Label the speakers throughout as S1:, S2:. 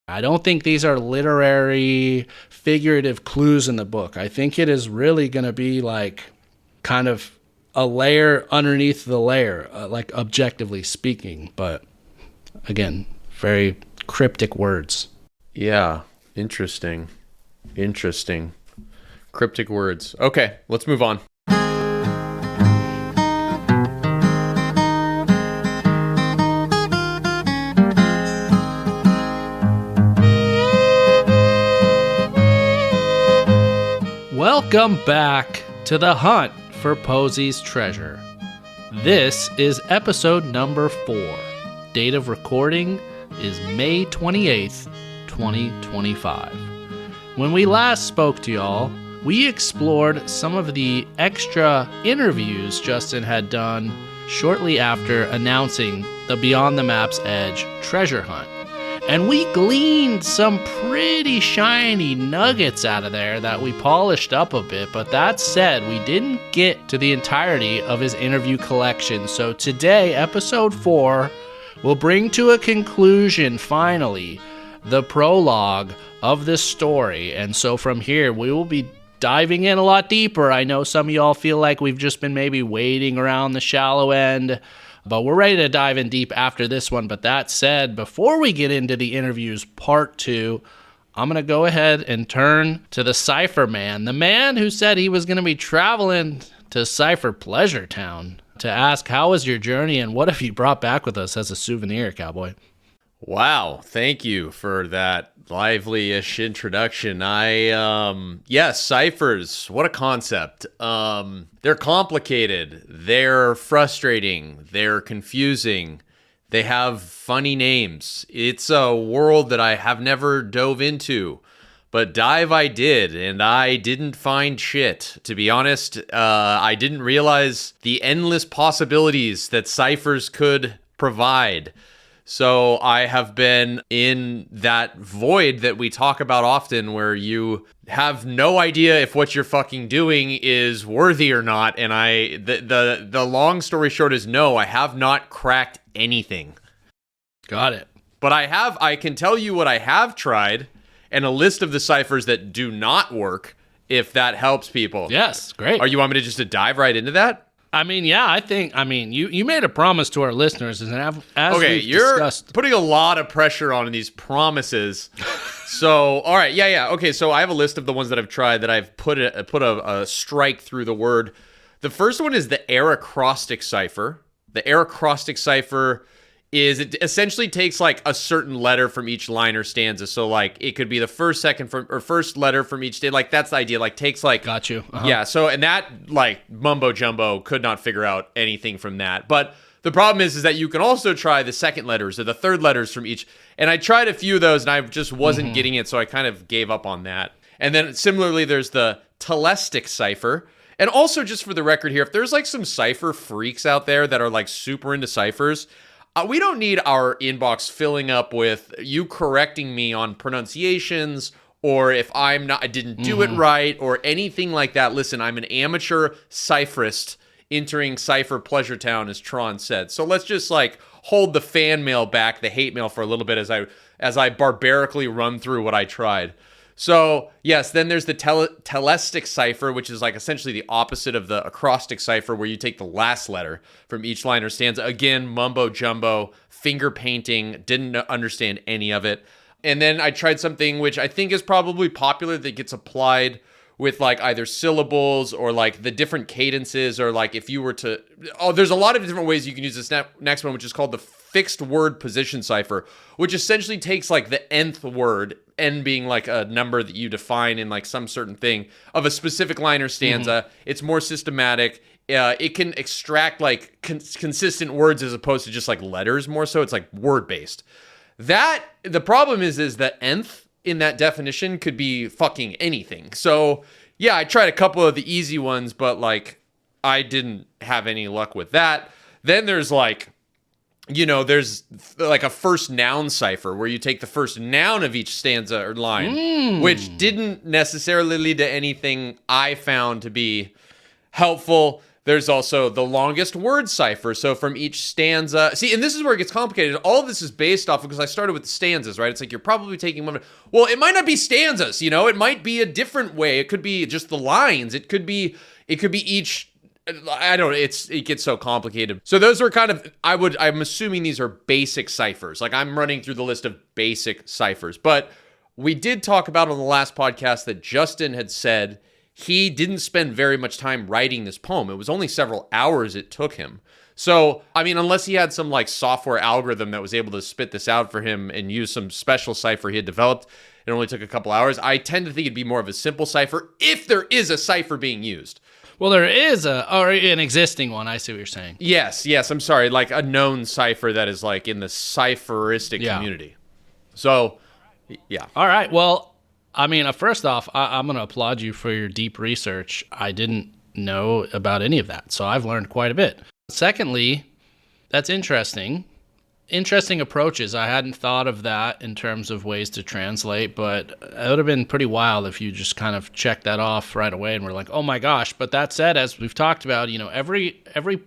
S1: I don't think these are literary, figurative clues in the book. I think it is really going to be like kind of a layer underneath the layer, like objectively speaking. But again, very cryptic words.
S2: Yeah, interesting. Cryptic words. Okay, let's move on.
S1: Welcome back to the hunt for Posey's treasure. This is episode number 4. Date of recording is May 28th, 2025. When we last spoke to y'all, we explored some of the extra interviews Justin had done shortly after announcing the Beyond the Map's Edge treasure hunt. And we gleaned some pretty shiny nuggets out of there that we polished up a bit. But that said, we didn't get to the entirety of his interview collection. So today, episode 4, will bring to a conclusion, finally, the prologue of this story. And so from here, we will be diving in a lot deeper. I know some of y'all feel like we've just been maybe wading around the shallow end, but we're ready to dive in deep after this one. But that said, before we get into the interviews part 2, I'm going to go ahead and turn to the Cypher Man, the man who said he was going to be traveling to Cypher Pleasure Town, to ask, how was your journey and what have you brought back with us as a souvenir, Cowboy?
S2: Wow, thank you for that lively-ish introduction. Yes, ciphers, what a concept. They're complicated, they're frustrating, they're confusing, they have funny names. It's a world that I have never dove into, but dive I did, and I didn't find shit. To be honest, I didn't realize the endless possibilities that ciphers could provide. So I have been in that void that we talk about often, where you have no idea if what you're fucking doing is worthy or not. And the long story short is no, I have not cracked anything.
S1: Got it.
S2: But I can tell you what I have tried and a list of the ciphers that do not work, if that helps people.
S1: Yes, great.
S2: You want me to just dive right into that?
S1: I mean, yeah, you made a promise to our listeners, and as
S2: okay,
S1: we've
S2: you're
S1: discussed,
S2: putting a lot of pressure on these promises. So, all right, yeah. Okay, so I have a list of the ones that I've tried that I've put a strike through the word. The first one is the aracrostic cipher. The aracrostic cipher it essentially takes like a certain letter from each line or stanza. So like it could be the first, second or first letter from each day. Like that's the idea. Like takes like
S1: got you. Uh-huh.
S2: Yeah. So and that like mumbo jumbo could not figure out anything from that. But the problem is that you can also try the second letters or the third letters from each. And I tried a few of those and I just wasn't getting it. So I kind of gave up on that. And then similarly, there's the telestic cipher. And also just for the record here, if there's like some cipher freaks out there that are like super into ciphers, we don't need our inbox filling up with you correcting me on pronunciations or if I didn't do it right or anything like that. Listen, I'm an amateur cipherist entering Cypher Pleasure Town, as Tron said. So let's just like hold the fan mail back, the hate mail for a little bit as I barbarically run through what I tried. So, yes, then there's the telestic cipher, which is like essentially the opposite of the acrostic cipher, where you take the last letter from each line or stanza. Again, mumbo jumbo, finger painting, didn't understand any of it. And then I tried something which I think is probably popular that gets applied with like either syllables or like the different cadences, or like if you were to... Oh, there's a lot of different ways you can use this next one, which is called the fixed word position cipher, which essentially takes like the nth word, n being like a number that you define in like some certain thing of a specific line or stanza. It's more systematic. It can extract like consistent words as opposed to just like letters more so. It's like word based. The problem is that nth in that definition could be fucking anything. So yeah, I tried a couple of the easy ones, but like I didn't have any luck with that. Then there's like, there's like a first noun cipher where you take the first noun of each stanza or line, which didn't necessarily lead to anything I found to be helpful. There's also the longest word cipher. So from each stanza, see, and this is where it gets complicated. All of this is based off, because I started with the stanzas, right? It's like you're probably taking one. Well, it might not be stanzas, it might be a different way. It could be just the lines. It could be each. I don't know. It gets so complicated. So those are kind of, I'm assuming these are basic ciphers. Like I'm running through the list of basic ciphers, but we did talk about on the last podcast that Justin had said he didn't spend very much time writing this poem. It was only several hours it took him. So, I mean, unless he had some like software algorithm that was able to spit this out for him and use some special cipher he had developed, it only took a couple hours. I tend to think it'd be more of a simple cipher if there is a cipher being used.
S1: Well, there is an existing one. I see what you're saying.
S2: Yes. I'm sorry. Like a known cipher that is like in the cipheristic community. So, yeah.
S1: All right. Well, I mean, first off, I'm going to applaud you for your deep research. I didn't know about any of that, so I've learned quite a bit. Secondly, that's interesting. Interesting approaches. I hadn't thought of that in terms of ways to translate, but it would have been pretty wild if you just kind of checked that off right away and were like, oh my gosh. But that said, as we've talked about, every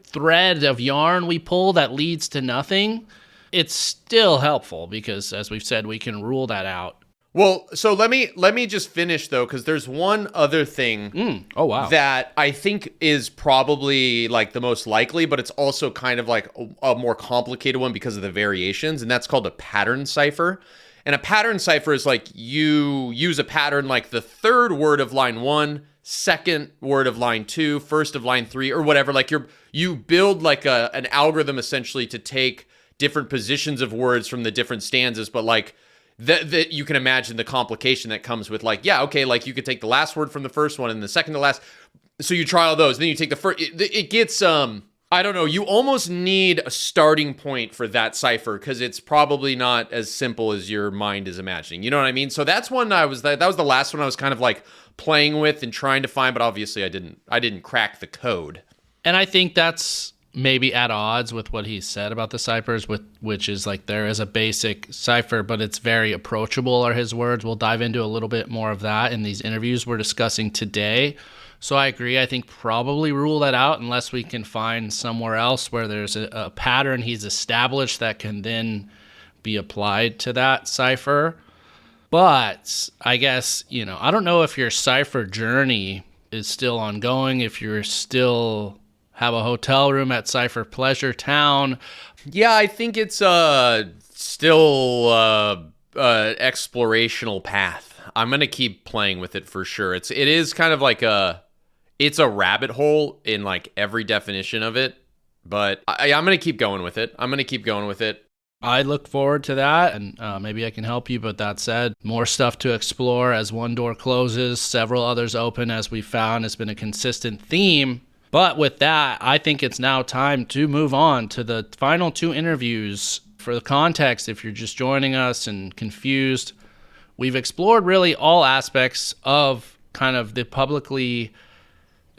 S1: thread of yarn we pull that leads to nothing, it's still helpful because, as we've said, we can rule that out.
S2: Well, so let me just finish though, because there's one other thing that I think is probably like the most likely, but it's also kind of like a more complicated one because of the variations, and that's called a pattern cipher. And a pattern cipher is like you use a pattern like the third word of line 1, second word of line 2, first of line 3, or whatever. Like you build like an algorithm essentially to take different positions of words from the different stanzas, but like that you can imagine the complication that comes with like, yeah, okay, like you could take the last word from the first one and the second to last. So you try all those, then you take the first. It gets, I don't know, you almost need a starting point for that cipher because it's probably not as simple as your mind is imagining. You know what I mean? So that's one that was the last one I was kind of like playing with and trying to find, but obviously I didn't crack the code.
S1: And I think that's maybe at odds with what he said about the ciphers, which is like there is a basic cipher, but it's very approachable are his words. We'll dive into a little bit more of that in these interviews we're discussing today. So I agree. I think probably rule that out unless we can find somewhere else where there's a pattern he's established that can then be applied to that cipher. But I guess, I don't know if your cipher journey is still ongoing, if you're still have a hotel room at Cipher Pleasure Town.
S2: Yeah, I think it's still explorational path. I'm gonna keep playing with it for sure. It is kind of like it's a rabbit hole in like every definition of it, but I'm gonna keep going with it.
S1: I look forward to that, and maybe I can help you. But that said, more stuff to explore as one door closes, several others open, as we found has been a consistent theme. But with that, I think it's now time to move on to the final 2 interviews. For the context, if you're just joining us and confused, we've explored really all aspects of kind of the publicly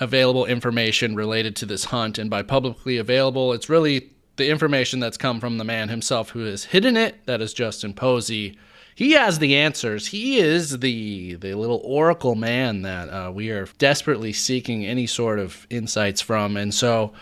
S1: available information related to this hunt. And by publicly available, it's really the information that's come from the man himself who has hidden it. That is Justin Posey. He has the answers. He is the little oracle man that we are desperately seeking any sort of insights from. And so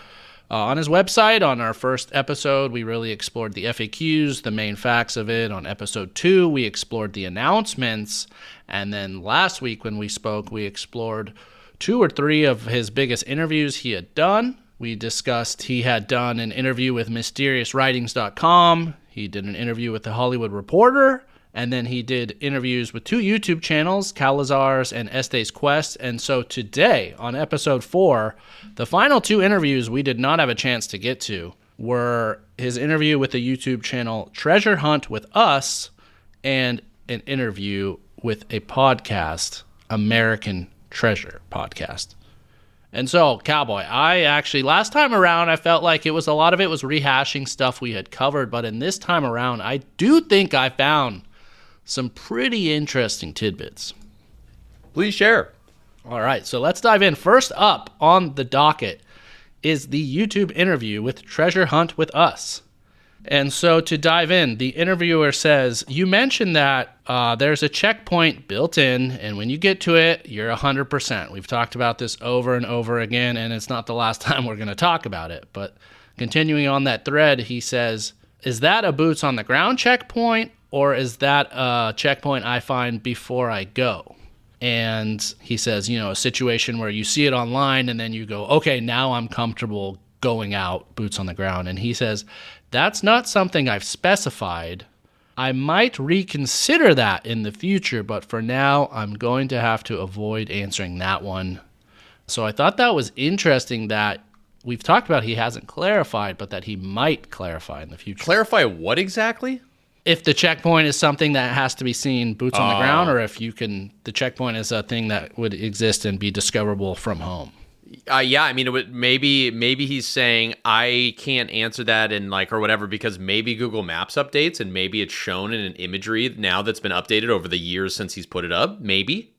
S1: on his website, on our first episode, we really explored the FAQs, the main facts of it. On episode 2, we explored the announcements. And then last week when we spoke, we explored 2 or 3 of his biggest interviews he had done. We discussed he had done an interview with MysteriousWritings.com. He did an interview with The Hollywood Reporter. And then he did interviews with 2 YouTube channels, Calazar's and Este's Quest. And so today, on episode 4, the final 2 interviews we did not have a chance to get to were his interview with the YouTube channel Treasure Hunt with Us and an interview with a podcast, American Treasure Podcast. And so, Cowboy, I actually, last time around, I felt like a lot of it was rehashing stuff we had covered. But in this time around, I do think I found some pretty interesting tidbits.
S2: Please share.
S1: All right, so let's dive in. First up on the docket is the YouTube interview with Treasure Hunt with Us. And so to dive in, the interviewer says, you mentioned that there's a checkpoint built in, and when you get to it, you're 100%. We've talked about this over and over again, and it's not the last time we're going to talk about it. But continuing on that thread, he says, is that a boots on the ground checkpoint, or is that a checkpoint I find before I go? And he says, a situation where you see it online and then you go, okay, now I'm comfortable going out, boots on the ground. And he says, that's not something I've specified. I might reconsider that in the future, but for now, I'm going to have to avoid answering that one. So I thought that was interesting that we've talked about he hasn't clarified, but that he might clarify in the future.
S2: Clarify what exactly?
S1: If the checkpoint is something that has to be seen boots on the ground, or if the checkpoint is a thing that would exist and be discoverable from home.
S2: Yeah, I mean, it would, maybe he's saying I can't answer that or whatever because maybe Google Maps updates and maybe it's shown in an imagery now that's been updated over the years since he's put it up. Maybe.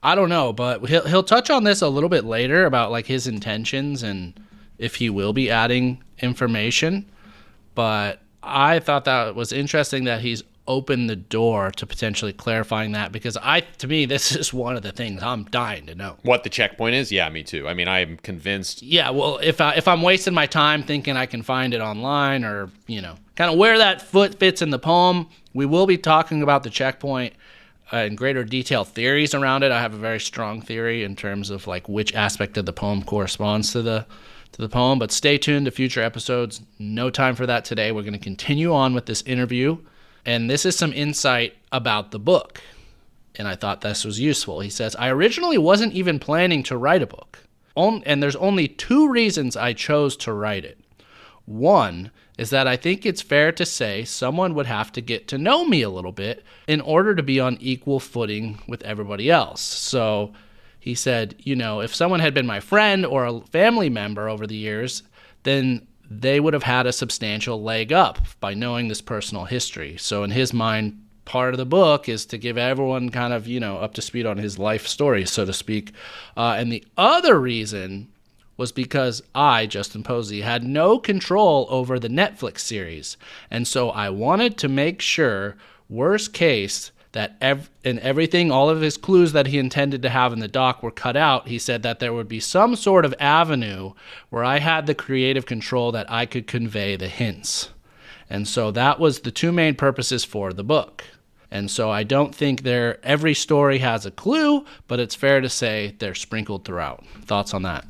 S1: I don't know, but he'll touch on this a little bit later about his intentions and if he will be adding information. But I thought that was interesting that he's opened the door to potentially clarifying that because to me, this is one of the things I'm dying to know.
S2: What the checkpoint is? Yeah, me too. I mean, I'm convinced.
S1: Yeah, well, if I'm wasting my time thinking I can find it online or, kind of where that foot fits in the poem, we will be talking about the checkpoint in greater detail, theories around it. I have a very strong theory in terms of which aspect of the poem corresponds to the poem, but stay tuned to future episodes. No time for that today. We're going to continue on with this interview. And this is some insight about the book. And I thought this was useful. He says, I originally wasn't even planning to write a book. And there's only 2 reasons I chose to write it. One is that I think it's fair to say someone would have to get to know me a little bit in order to be on equal footing with everybody else. So he said, if someone had been my friend or a family member over the years, then they would have had a substantial leg up by knowing this personal history. So in his mind, part of the book is to give everyone kind of, up to speed on his life story, so to speak. And the other reason was because I, Justin Posey, had no control over the Netflix series. And so I wanted to make sure, worst case, that everything, all of his clues that he intended to have in the doc were cut out. He said that there would be some sort of avenue where I had the creative control that I could convey the hints. And so that was the 2 main purposes for the book. And so I don't think every story has a clue, but it's fair to say they're sprinkled throughout. Thoughts on that?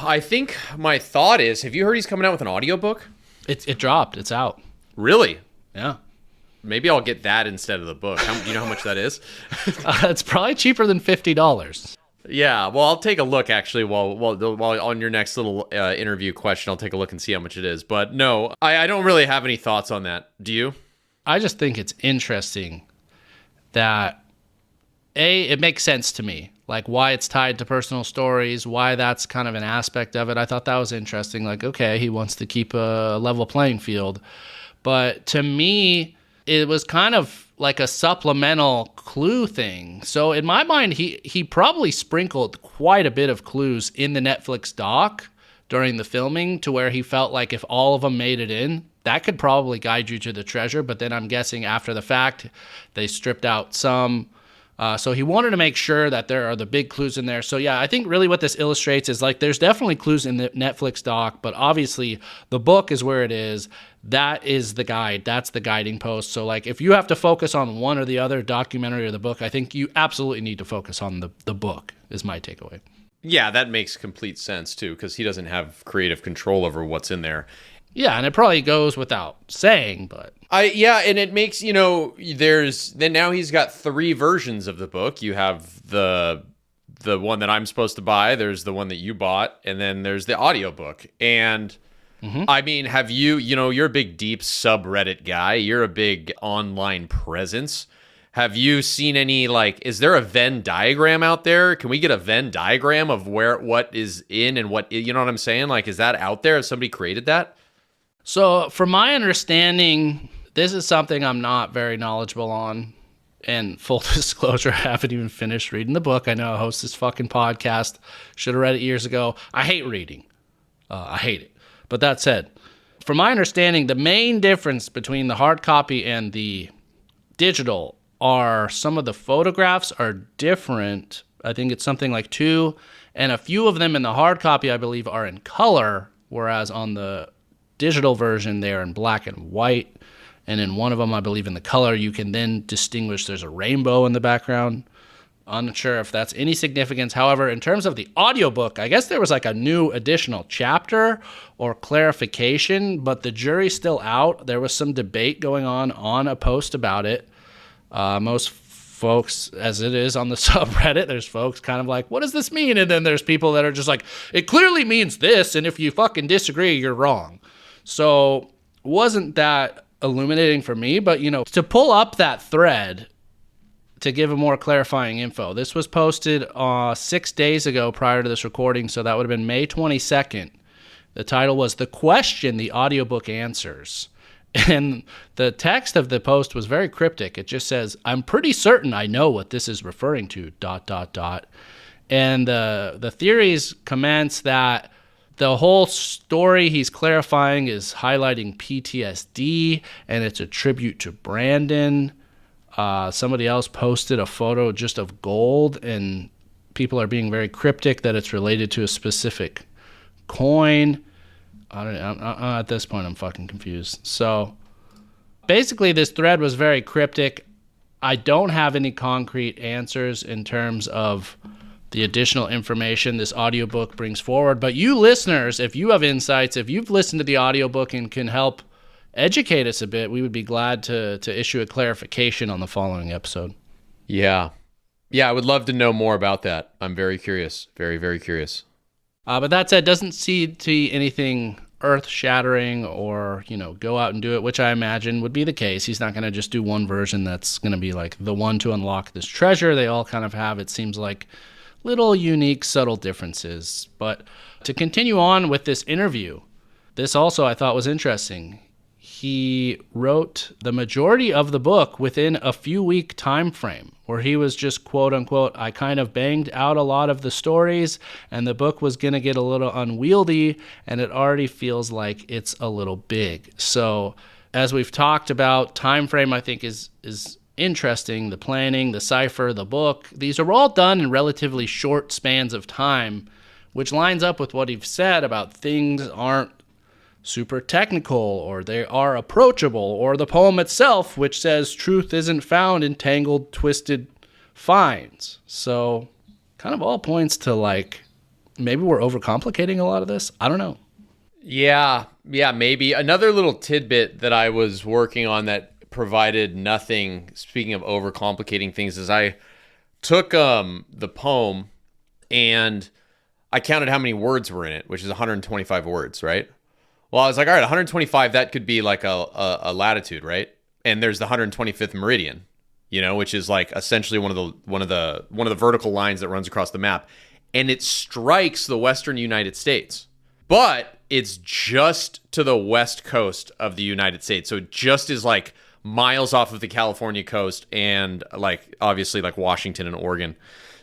S2: I think my thought is, have you heard he's coming out with an audiobook?
S1: It dropped. It's out.
S2: Really?
S1: Yeah.
S2: Maybe I'll get that instead of the book. Do you know how much that is?
S1: It's probably cheaper than $50.
S2: Yeah, well, I'll take a look, actually, while on your next little interview question, I'll take a look and see how much it is. But no, I don't really have any thoughts on that. Do you?
S1: I just think it's interesting that, it makes sense to me. Why it's tied to personal stories, why that's kind of an aspect of it. I thought that was interesting. Okay, he wants to keep a level playing field. But to me, it was kind of like a supplemental clue thing. So in my mind, he probably sprinkled quite a bit of clues in the Netflix doc during the filming to where he felt like if all of them made it in, that could probably guide you to the treasure. But then I'm guessing after the fact, they stripped out some. So he wanted to make sure that there are the big clues in there. So yeah, I think really what this illustrates is there's definitely clues in the Netflix doc, but obviously the book is where it is. That is the guide. That's the guiding post. So if you have to focus on one or the other, documentary or the book, I think you absolutely need to focus on the book is my takeaway.
S2: Yeah, that makes complete sense too, because he doesn't have creative control over what's in there.
S1: Yeah, and it probably goes without saying, but...
S2: and it makes, then now he's got 3 versions of the book. You have the one that I'm supposed to buy, there's the one that you bought, and then there's the audiobook. And I mean, have you're a big deep subreddit guy, you're a big online presence. Have you seen any, is there a Venn diagram out there? Can we get a Venn diagram of what is in and what, you know what I'm saying? Is that out there? Has somebody created that?
S1: So, from my understanding, this is something I'm not very knowledgeable on. And full disclosure, I haven't even finished reading the book. I know I host this fucking podcast. Should have read it years ago. I hate reading. I hate it. But that said, from my understanding, the main difference between the hard copy and the digital are some of the photographs are different. I think it's something like 2, and a few of them in the hard copy, I believe, are in color, whereas on the digital version, they're in black and white. And in one of them, I believe in the color, you can then distinguish there's a rainbow in the background. Unsure if that's any significance. However, in terms of the audiobook, I guess there was like a new additional chapter or clarification, but the jury's still out. There was some debate going on a post about it. Most folks, as it is on the subreddit, there's folks kind of like, what does this mean? And then there's people that are just like, it clearly means this, and if you fucking disagree, you're wrong. So wasn't that illuminating for me, but to pull up that thread to give a more clarifying info. This was posted 6 days ago prior to this recording, so that would have been May 22nd. The title was The Question the Audiobook Answers. And the text of the post was very cryptic. It just says, I'm pretty certain I know what this is referring to, ... And the theories commence that the whole story he's clarifying is highlighting PTSD, and it's a tribute to Brandon. Somebody else posted a photo just of gold, and people are being very cryptic that it's related to a specific coin. At this point, I'm fucking confused. So basically, this thread was very cryptic. I don't have any concrete answers in terms of the additional information this audiobook brings forward. But you listeners, if you have insights, if you've listened to the audiobook and can help educate us a bit, we would be glad to issue a clarification on the following episode.
S2: Yeah, I would love to know more about that. I'm very curious. Very, very curious.
S1: But that said, doesn't see anything earth-shattering or, go out and do it, which I imagine would be the case. He's not going to just do one version that's going to be like the one to unlock this treasure. They all kind of have, it seems like, little unique, subtle differences. But to continue on with this interview, this also I thought was interesting. He wrote the majority of the book within a few-week time frame, where he was just, quote-unquote, I kind of banged out a lot of the stories, and the book was going to get a little unwieldy, and it already feels like it's a little big. So, as we've talked about, time frame, I think, is interesting. The planning, the cipher, the book, these are all done in relatively short spans of time, which lines up with what he's said about things aren't super technical, or they are approachable, or the poem itself, which says truth isn't found in tangled, twisted finds. So kind of all points to like, maybe we're overcomplicating a lot of this. I don't know.
S2: Yeah, maybe. Another little tidbit that I was working on that provided nothing, speaking of overcomplicating things, is I took the poem and I counted how many words were in it, which is 125 words, right? Well, I was like, all right, 125, that could be like a latitude, right? And there's the 125th meridian, which is like essentially one of the vertical lines that runs across the map, and it strikes the western United States. But it's just to the west coast of the United States. So it just is like miles off of the California coast and like obviously like Washington and Oregon.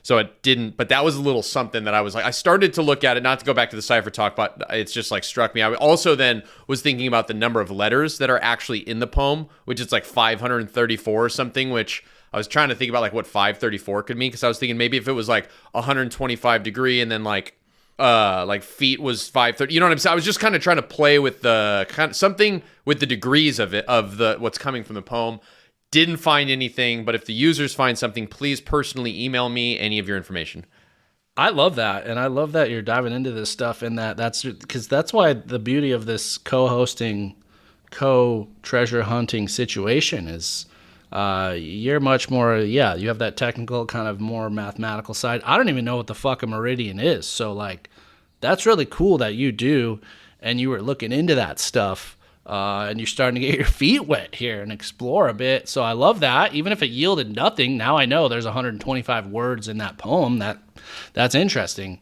S2: So it didn't, but that was a little something that I was like, I started to look at it, not to go back to the cipher talk, but it's just like struck me. I also then was thinking about the number of letters that are actually in the poem, which is like 534 or something, which I was trying to think about like what 534 could mean. Cause I was thinking maybe if it was like 125 degree and then like feet was 530, you know what I'm saying? I was just kind of trying to play with the kind of something with the degrees of it, of the, what's coming from the poem. Didn't find anything, but if the users find something, please personally email me any of your information.
S1: I love that, and I love that you're diving into this stuff, and that's because that's why the beauty of this co-hosting, co-treasure hunting situation is you're much more, you have that technical kind of more mathematical side. I don't even know what the fuck a meridian is, so like that's really cool that you do, and you were looking into that stuff. And you're starting to get your feet wet here and explore a bit. So I love that. Even if it yielded nothing, now I know there's 125 words in that poem. That's interesting.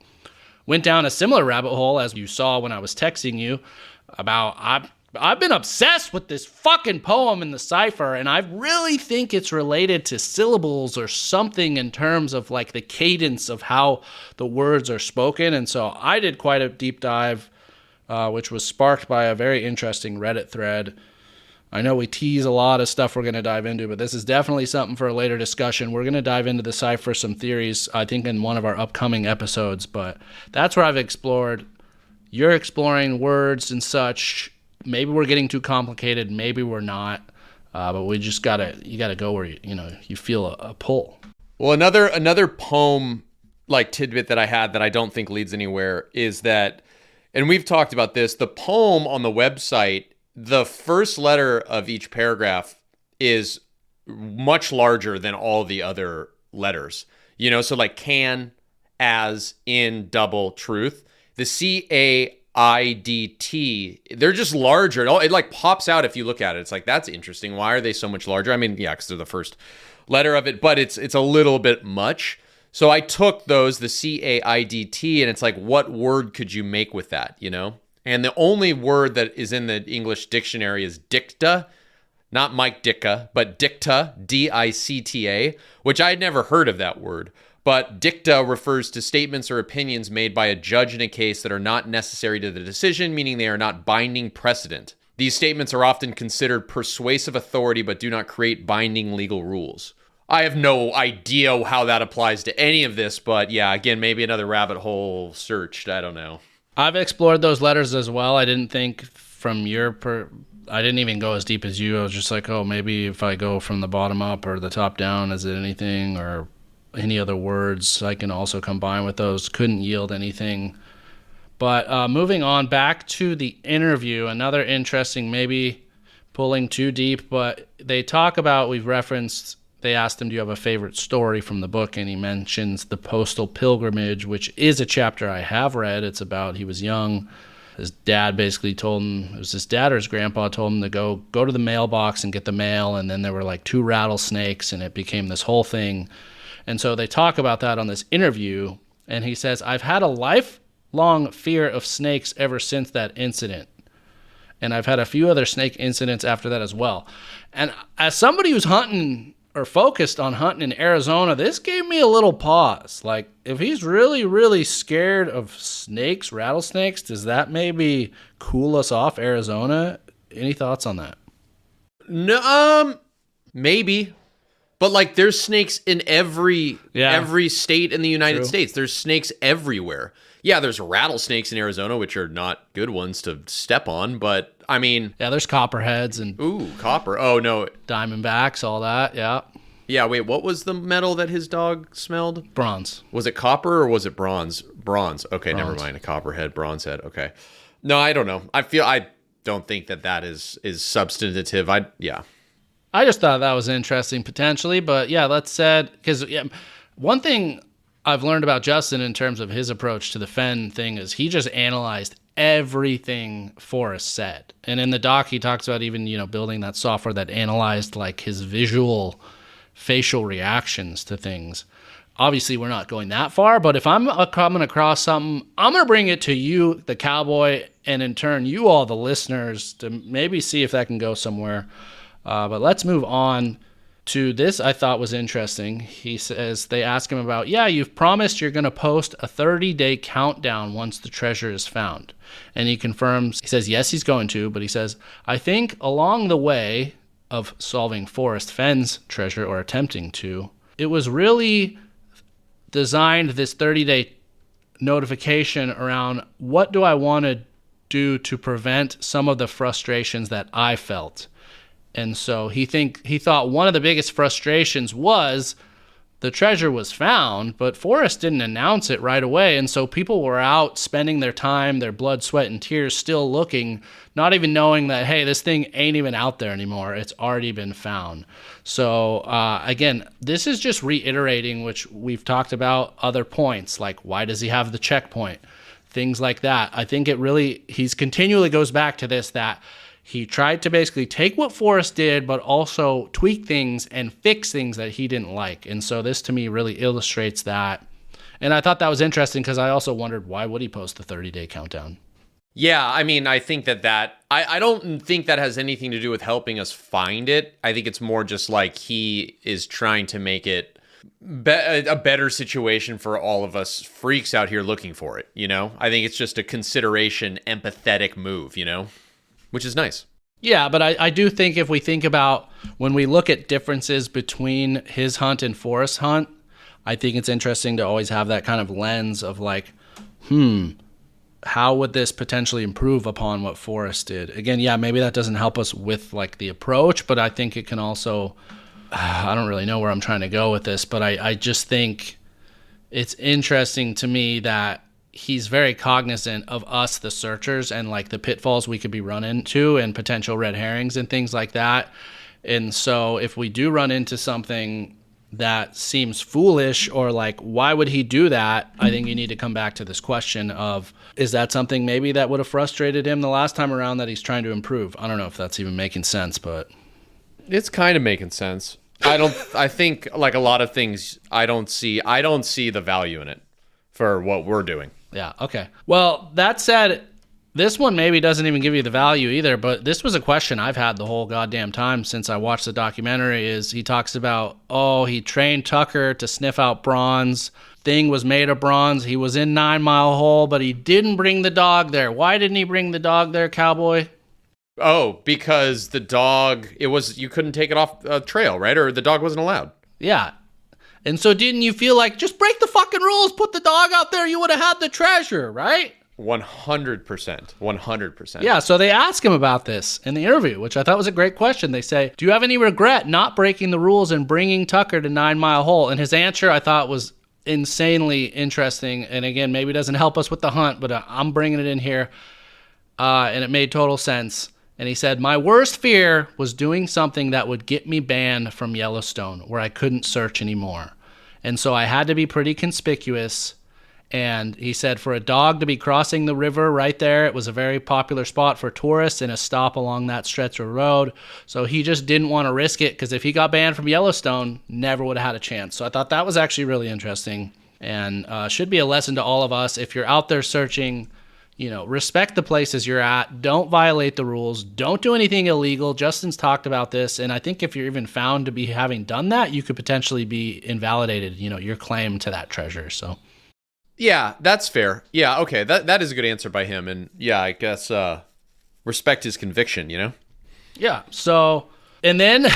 S1: Went down a similar rabbit hole as you saw when I was texting you about I've been obsessed with this fucking poem in the cipher, and I really think it's related to syllables or something in terms of like the cadence of how the words are spoken. And so I did quite a deep dive which was sparked by a very interesting Reddit thread. I know we tease a lot of stuff we're going to dive into, but this is definitely something for a later discussion. We're going to dive into the cipher, some theories, I think, in one of our upcoming episodes, but that's where I've explored. You're exploring words and such. Maybe we're getting too complicated. Maybe we're not. But we just you gotta go where you feel a pull.
S2: Well, another poem like tidbit that I had that I don't think leads anywhere is that, and we've talked about this, the poem on the website, the first letter of each paragraph is much larger than all the other letters. So like can, as, in, double, truth. The CAIDT, they're just larger. It like pops out if you look at it. It's like, that's interesting. Why are they so much larger? I mean, yeah, because they're the first letter of it, but it's a little bit much. So I took those, the CAIDT, and it's like, what word could you make with that, And the only word that is in the English dictionary is dicta, not Mike Dicka, but dicta, D-I-C-T-A, which I had never heard of that word. But dicta refers to statements or opinions made by a judge in a case that are not necessary to the decision, meaning they are not binding precedent. These statements are often considered persuasive authority, but do not create binding legal rules. I have no idea how that applies to any of this, but yeah, again, maybe another rabbit hole searched. I don't know.
S1: I've explored those letters as well. I didn't think from I didn't even go as deep as you. I was just like, oh, maybe if I go from the bottom up or the top down, is it anything or any other words I can also combine with those? Couldn't yield anything. But moving on back to the interview, another interesting, maybe pulling too deep, but they talk about, they asked him, do you have a favorite story from the book? And he mentions the postal pilgrimage, which is a chapter I have read. It's about, he was young. His dad basically told him, it was his dad or his grandpa told him to go to the mailbox and get the mail. And then there were like 2 rattlesnakes and it became this whole thing. And so they talk about that on this interview. And he says, I've had a lifelong fear of snakes ever since that incident. And I've had a few other snake incidents after that as well. And as somebody who's hunting or focused on hunting in Arizona, this gave me a little pause. Like, if he's really, really scared of snakes, rattlesnakes, does that maybe cool us off Arizona? Any thoughts on that?
S2: No, maybe. But like, there's snakes in every state in the United States. There's snakes everywhere. Yeah, there's rattlesnakes in Arizona, which are not good ones to step on, but I mean...
S1: Yeah, there's copperheads and...
S2: Ooh, copper. Oh, no.
S1: Diamondbacks, all that, yeah.
S2: Yeah, wait, what was the metal that his dog smelled?
S1: Bronze.
S2: Was it copper or was it bronze? Bronze. Okay, never mind. A copperhead, bronze head. Okay. No, I don't know. I don't think that is substantive. I
S1: just thought that was interesting potentially, but yeah, let's say, because one thing I've learned about Justin in terms of his approach to the Fenn thing is he just analyzed everything Forrest said. And in the doc, he talks about even, building that software that analyzed like his visual facial reactions to things. Obviously, we're not going that far, but if I'm coming across something, I'm going to bring it to you, the Cowboy, and in turn, you all, the listeners, to maybe see if that can go somewhere. But let's move on to this. I thought was interesting. He says, they ask him about, you've promised you're going to post a 30-day countdown once the treasure is found. And he confirms, he says, yes, he's going to, but he says, I think along the way of solving Forrest Fenn's treasure, or attempting to, it was really designed, this 30-day notification, around what do I want to do to prevent some of the frustrations that I felt. And so he thought one of the biggest frustrations was the treasure was found, but Forrest didn't announce it right away. And so people were out spending their time, their blood, sweat, and tears still looking, not even knowing that, hey, this thing ain't even out there anymore. It's already been found. So again, this is just reiterating, which we've talked about other points, like why does he have the checkpoint? Things like that. I think he's continually goes back to this, that he tried to basically take what Forrest did, but also tweak things and fix things that he didn't like. And so this, to me, really illustrates that. And I thought that was interesting because I also wondered, why would he post the 30-day countdown?
S2: Yeah, I mean, I think I don't think that has anything to do with helping us find it. I think it's more just like he is trying to make it a better situation for all of us freaks out here looking for it, you know? I think it's just a consideration, empathetic move, you know? Which is nice.
S1: Yeah, but I do think if we think about when we look at differences between his hunt and Forrest's hunt, I think it's interesting to always have that kind of lens of like, how would this potentially improve upon what Forrest did? Again, yeah, maybe that doesn't help us with like the approach, but I think it can also, I don't really know where I'm trying to go with this, but I just think it's interesting to me that he's very cognizant of us, the searchers, and like the pitfalls we could be run into and potential red herrings and things like that. And so if we do run into something that seems foolish or like, why would he do that? I think you need to come back to this question of, is that something maybe that would have frustrated him the last time around that he's trying to improve? I don't know if that's even making sense, but
S2: it's kind of making sense. I think like a lot of things I don't see the value in it for what we're doing.
S1: Yeah. Okay. Well, that said, this one maybe doesn't even give you the value either, but this was a question I've had the whole goddamn time since I watched the documentary. Is he talks about, he trained Tucker to sniff out bronze. Thing was made of bronze. He was in 9 Mile Hole, but he didn't bring the dog there. Why didn't he bring the dog there, Cowboy?
S2: Oh, because the dog, you couldn't take it off a trail, right? Or the dog wasn't allowed.
S1: Yeah. And so didn't you feel like, just break the fucking rules, put the dog out there, you would have had the treasure, right?
S2: 100%. 100%.
S1: Yeah, so they ask him about this in the interview, which I thought was a great question. They say, do you have any regret not breaking the rules and bringing Tucker to 9 Mile Hole? And his answer I thought was insanely interesting. And again, maybe it doesn't help us with the hunt, but I'm bringing it in here. And it made total sense. And he said, my worst fear was doing something that would get me banned from Yellowstone, where I couldn't search anymore. And so I had to be pretty conspicuous. And he said for a dog to be crossing the river right there, it was a very popular spot for tourists and a stop along that stretch of road. So he just didn't want to risk it, because if he got banned from Yellowstone, never would have had a chance. So I thought that was actually really interesting, and should be a lesson to all of us. If you're out there searching, respect the places you're at. Don't violate the rules. Don't do anything illegal. Justin's talked about this, and I think if you're even found to be having done that, you could potentially be invalidated, your claim to that treasure. So
S2: yeah, that's fair. Yeah, okay, that is a good answer by him, and yeah, I guess respect his conviction,
S1: Yeah. So, and then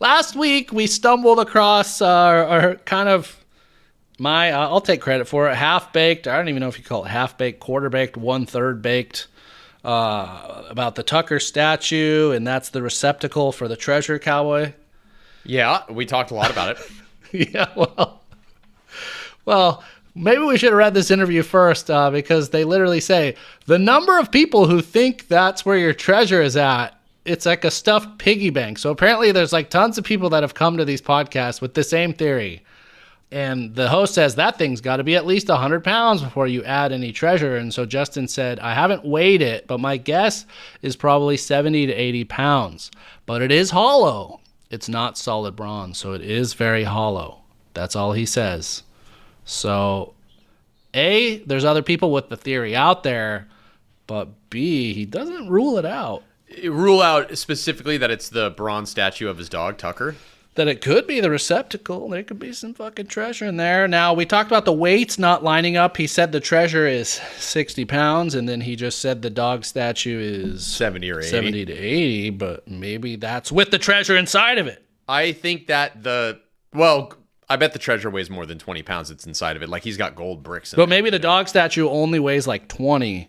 S1: last week we stumbled across our kind of I'll take credit for it, half-baked, I don't even know if you call it half-baked, quarter-baked, one-third baked, about the Tucker statue, and that's the receptacle for the treasure, Cowboy.
S2: Yeah, we talked a lot about it.
S1: Yeah, well, maybe we should have read this interview first, because they literally say, the number of people who think that's where your treasure is at, it's like a stuffed piggy bank. So apparently there's like tons of people that have come to these podcasts with the same theory. And the host says that thing's got to be at least 100 pounds before you add any treasure. And so Justin said, I haven't weighed it, but my guess is probably 70 to 80 pounds. But it is hollow. It's not solid bronze, so it is very hollow. That's all he says. So, A, there's other people with the theory out there, but B, he doesn't rule it out.
S2: Rule out specifically that it's the bronze statue of his dog, Tucker?
S1: That it could be the receptacle. There could be some fucking treasure in there. Now, we talked about the weights not lining up. He said the treasure is 60 pounds, and then he just said the dog statue is
S2: 70 or 80.
S1: 70 to 80, but maybe that's with the treasure inside of it.
S2: I think that I bet the treasure weighs more than 20 pounds that's inside of it. Like, he's got gold bricks in it.
S1: But maybe the dog statue only weighs like 20,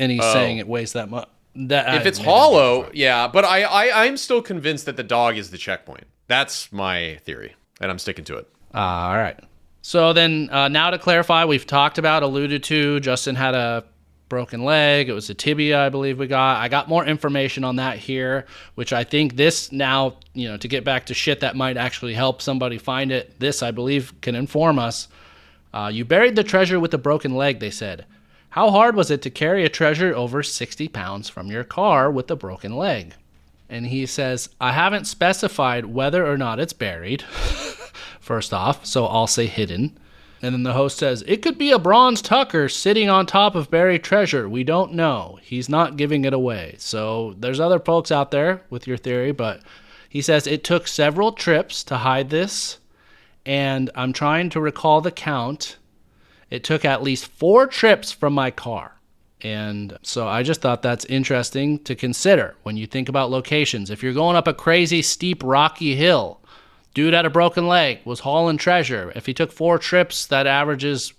S1: and he's saying it weighs that much.
S2: If it's hollow, yeah. But I'm still convinced that the dog is the checkpoint. That's my theory, and I'm sticking to it.
S1: All right. So then now to clarify, we've alluded to, Justin had a broken leg. It was a tibia, I believe we got. I got more information on that here, which I think this now, to get back to shit that might actually help somebody find it, this, I believe, can inform us. You buried the treasure with a broken leg, they said. How hard was it to carry a treasure over 60 pounds from your car with a broken leg? And he says, I haven't specified whether or not it's buried, first off, so I'll say hidden. And then the host says, it could be a bronze Tucker sitting on top of buried treasure. We don't know. He's not giving it away. So there's other folks out there with your theory, but he says it took several trips to hide this. and I'm trying to recall the count. It took at least 4 trips from my car. And so I just thought that's interesting to consider when you think about locations. If you're going up a crazy steep rocky hill, dude had a broken leg, was hauling treasure. If he took 4 trips, that averages,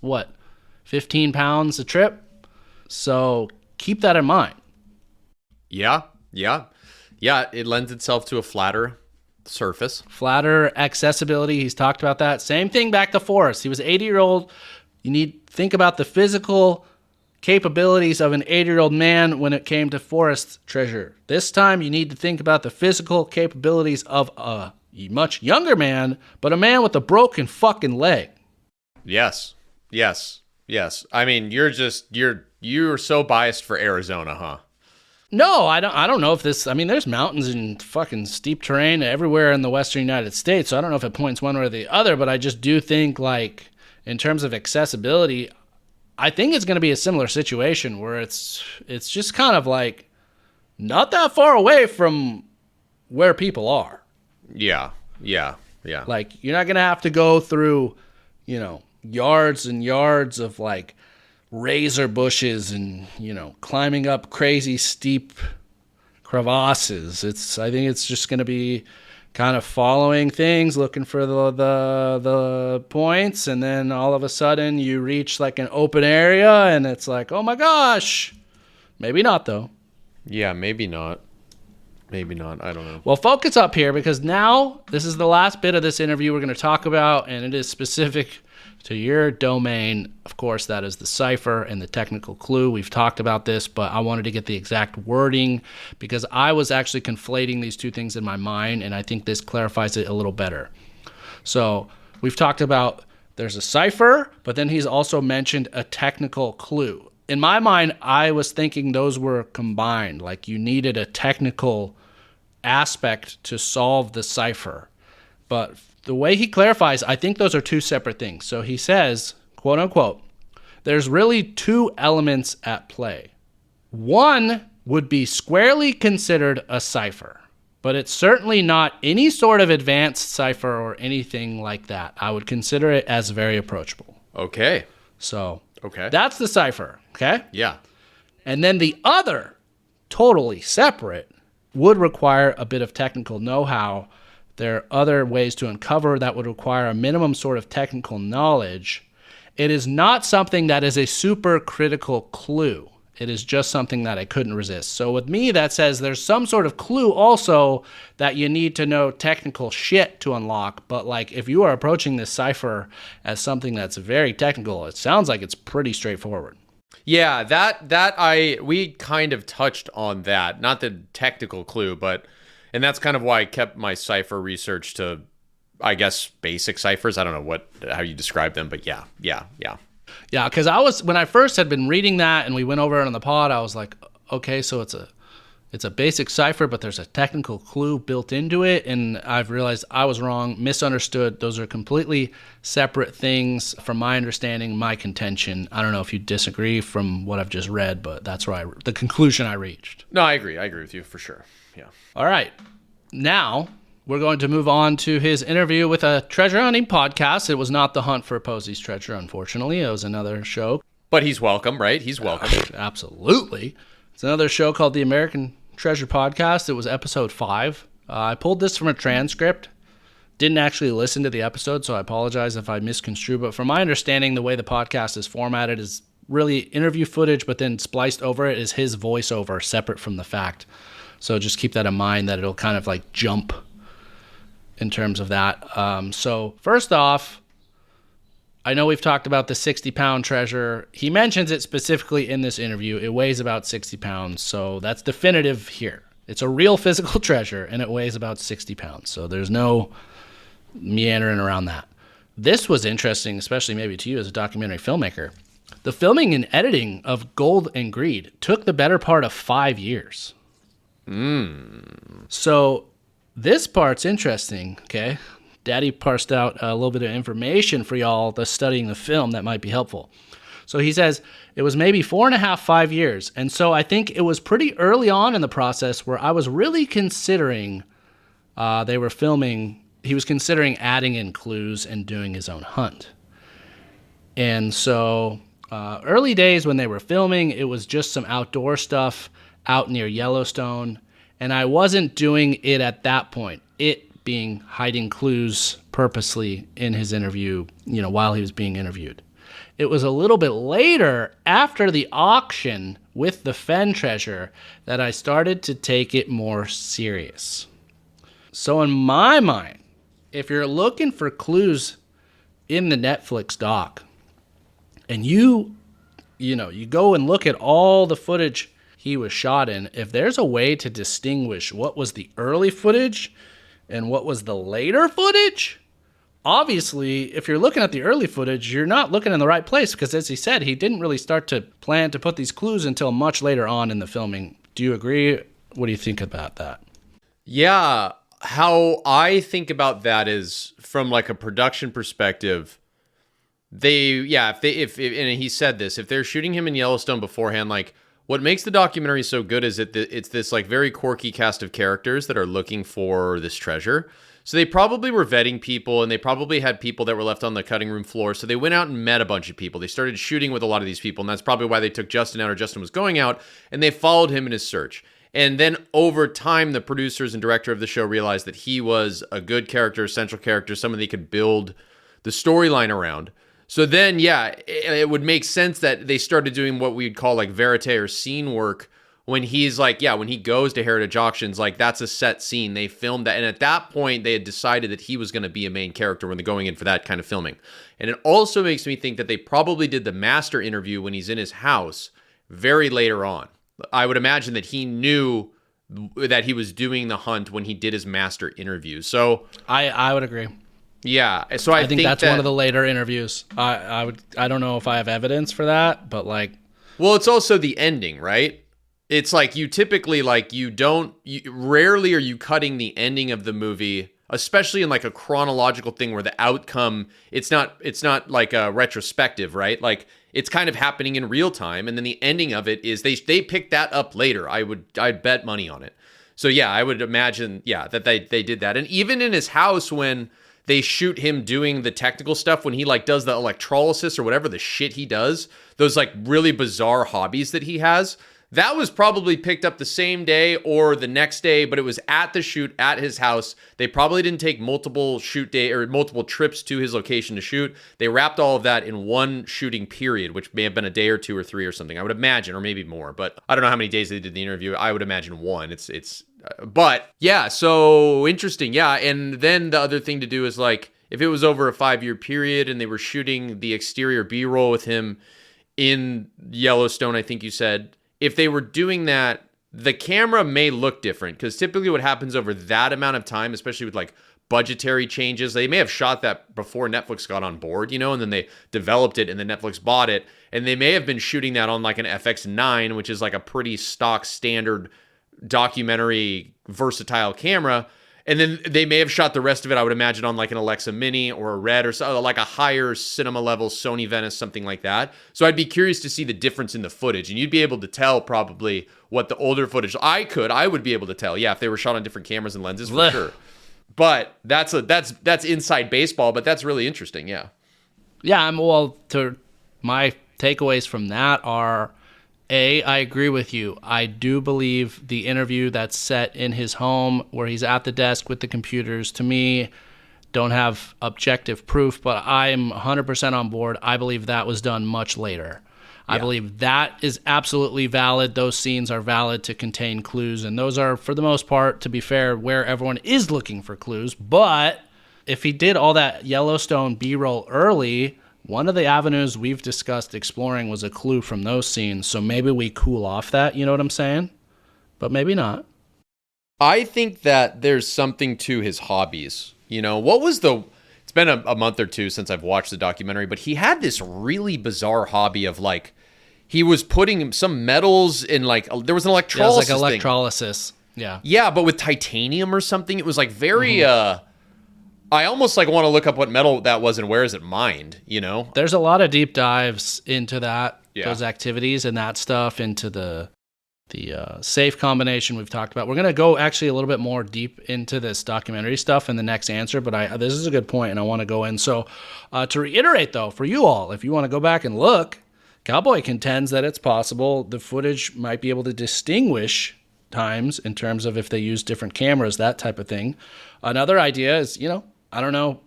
S1: 15 pounds a trip? So keep that in mind.
S2: Yeah. It lends itself to a flatter surface.
S1: Flatter accessibility, he's talked about that. Same thing back to Forrest. He was 80-year-old. You need to think about the physical capabilities of an 80-year-old man when it came to forest treasure. This time you need to think about the physical capabilities of a much younger man, but a man with a broken fucking leg.
S2: Yes. I mean, you're so biased for Arizona, huh?
S1: No, I don't know if this, I mean, there's mountains and fucking steep terrain everywhere in the western United States, so I don't know if it points one way or the other, but I just do think, like, in terms of accessibility, I think it's going to be a similar situation where it's just kind of like not that far away from where people are.
S2: Yeah.
S1: Like, you're not going to have to go through, yards and yards of like razor bushes and, climbing up crazy steep crevasses. I think it's just going to be kind of following things, looking for the points, and then all of a sudden you reach like an open area and it's like, oh my gosh. Maybe not though.
S2: Yeah, maybe not. I don't know.
S1: Well, focus up here, because now this is the last bit of this interview we're going to talk about, and it is specific to your domain. Of course, that is the cipher and the technical clue. We've talked about this, but I wanted to get the exact wording because I was actually conflating these two things in my mind, and I think this clarifies it a little better. So we've talked about there's a cipher, but then he's also mentioned a technical clue. In my mind, I was thinking those were combined, like you needed a technical aspect to solve the cipher. But the way he clarifies, I think those are two separate things. So he says, quote unquote, there's really 2 elements at play. One would be squarely considered a cipher, but it's certainly not any sort of advanced cipher or anything like that. I would consider it as very approachable.
S2: Okay.
S1: So
S2: okay,
S1: that's the cipher, okay?
S2: Yeah.
S1: And then the other, totally separate, would require a bit of technical know-how. There are other ways to uncover that would require a minimum sort of technical knowledge. It is not something that is a super critical clue. It is just something that I couldn't resist. So with me, that says there's some sort of clue also that you need to know technical shit to unlock. But like, if you are approaching this cipher as something that's very technical, it sounds like it's pretty straightforward.
S2: Yeah, we kind of touched on that. Not the technical clue, and that's kind of why I kept my cipher research to, I guess, basic ciphers. I don't know how you describe them, but yeah.
S1: Yeah, because when I first had been reading that and we went over it on the pod, I was like, okay, so it's a basic cipher, but there's a technical clue built into it, and I've realized I was wrong, misunderstood. Those are completely separate things from my understanding, my contention. I don't know if you disagree from what I've just read, but that's the conclusion I reached.
S2: No, I agree with you for sure. Yeah.
S1: All right. Now we're going to move on to his interview with a treasure hunting podcast. It was not The Hunt for Posey's Treasure, unfortunately. It was another show.
S2: But he's welcome, right? He's welcome.
S1: Absolutely. It's another show called The American Treasure Podcast. It was episode 5. I pulled this from a transcript. Didn't actually listen to the episode, so I apologize if I misconstrue. But from my understanding, the way the podcast is formatted is really interview footage, but then spliced over it is his voiceover, separate from the fact. So just keep that in mind, that it'll kind of like jump in terms of that. So first off, I know we've talked about the 60-pound treasure. He mentions it specifically in this interview. It weighs about 60 pounds, so that's definitive here. It's a real physical treasure, and it weighs about 60 pounds, so there's no meandering around that. This was interesting, especially maybe to you as a documentary filmmaker. The filming and editing of Gold and Greed took the better part of 5 years. So this part's interesting, okay? Daddy parsed out a little bit of information for y'all that's studying the film that might be helpful. So he says it was maybe 4.5, 5 years. And so I think it was pretty early on in the process where I was really considering they were filming he was considering adding in clues and doing his own hunt. And so early days when they were filming, it was just some outdoor stuff out near Yellowstone. And I wasn't doing it at that point, it being hiding clues purposely in his interview, while he was being interviewed. It was a little bit later, after the auction with the Fenn treasure, that I started to take it more serious. So in my mind, if you're looking for clues in the Netflix doc, and you go and look at all the footage he was shot in, if there's a way to distinguish what was the early footage and what was the later footage, obviously, if you're looking at the early footage, you're not looking in the right place, because as he said, he didn't really start to plan to put these clues until much later on in the filming. Do you agree? What do you think about that?
S2: Yeah, how I think about that is from like a production perspective. And he said this, if they're shooting him in Yellowstone beforehand, like what makes the documentary so good is that it's this like very quirky cast of characters that are looking for this treasure. So they probably were vetting people, and they probably had people that were left on the cutting room floor. So they went out and met a bunch of people. They started shooting with a lot of these people, and that's probably why they took Justin out, or Justin was going out, and they followed him in his search. And then over time, the producers and director of the show realized that he was a good character, central character, someone they could build the storyline around. So then, it would make sense that they started doing what we'd call like verite or scene work, when he's like, when he goes to Heritage Auctions, like that's a set scene. They filmed that. And at that point, they had decided that he was going to be a main character when they're going in for that kind of filming. And it also makes me think that they probably did the master interview when he's in his house very later on. I would imagine that he knew that he was doing the hunt when he did his master interview. So
S1: I would agree.
S2: Yeah. So I think
S1: that's one of the later interviews. I don't know if I have evidence for that, but like,
S2: well, it's also the ending, right? It's like you typically rarely are you cutting the ending of the movie, especially in like a chronological thing where the outcome, it's not like a retrospective, right? Like it's kind of happening in real time. And then the ending of it is they pick that up later. I'd bet money on it. So yeah, I would imagine, that they did that. And even in his house, when they shoot him doing the technical stuff, when he like does the electrolysis or whatever the shit he does, those like really bizarre hobbies that he has, that was probably picked up the same day or the next day, but it was at the shoot at his house. They probably didn't take multiple shoot day or multiple trips to his location to shoot. They wrapped all of that in one shooting period, which may have been a day or two or three or something, I would imagine, or maybe more, but I don't know how many days they did the interview. I would imagine one. But yeah, so interesting. Yeah. And then the other thing to do is like, if it was over a 5-year period and they were shooting the exterior B-roll with him in Yellowstone, I think you said, if they were doing that, the camera may look different, because typically what happens over that amount of time, especially with like budgetary changes, they may have shot that before Netflix got on board, and then they developed it and then Netflix bought it. And they may have been shooting that on like an FX9, which is like a pretty stock standard documentary versatile camera. And then they may have shot the rest of it, I would imagine, on like an Alexa Mini or a Red or so, like a higher cinema level Sony Venice, something like that. So I'd be curious to see the difference in the footage, and you'd be able to tell probably what the older footage. I would be able to tell, if they were shot on different cameras and lenses for sure. But that's inside baseball, but that's really interesting, yeah.
S1: Yeah, my takeaways from that are, I agree with you. I do believe the interview that's set in his home where he's at the desk with the computers, to me, don't have objective proof, but I'm 100% on board. I believe that was done much later. I believe that is absolutely valid. Those scenes are valid to contain clues, and those are, for the most part, to be fair, where everyone is looking for clues. But if he did all that Yellowstone B-roll early, one of the avenues we've discussed exploring was a clue from those scenes, so maybe we cool off that, you know what I'm saying? But maybe not.
S2: I think that there's something to his hobbies. It's been a month or two since I've watched the documentary, but he had this really bizarre hobby of like, he was putting some metals in like, there was an electrolysis
S1: thing. It was like electrolysis, yeah.
S2: Yeah, but with titanium or something. It was like very, I almost like want to look up what metal that was and where is it mined,
S1: There's a lot of deep dives into that, those activities and that stuff, into the safe combination we've talked about. We're going to go actually a little bit more deep into this documentary stuff in the next answer, but this is a good point, and I want to go in. So to reiterate, though, for you all, if you want to go back and look, Cowboy contends that it's possible the footage might be able to distinguish times in terms of if they use different cameras, that type of thing. Another idea is, I don't know,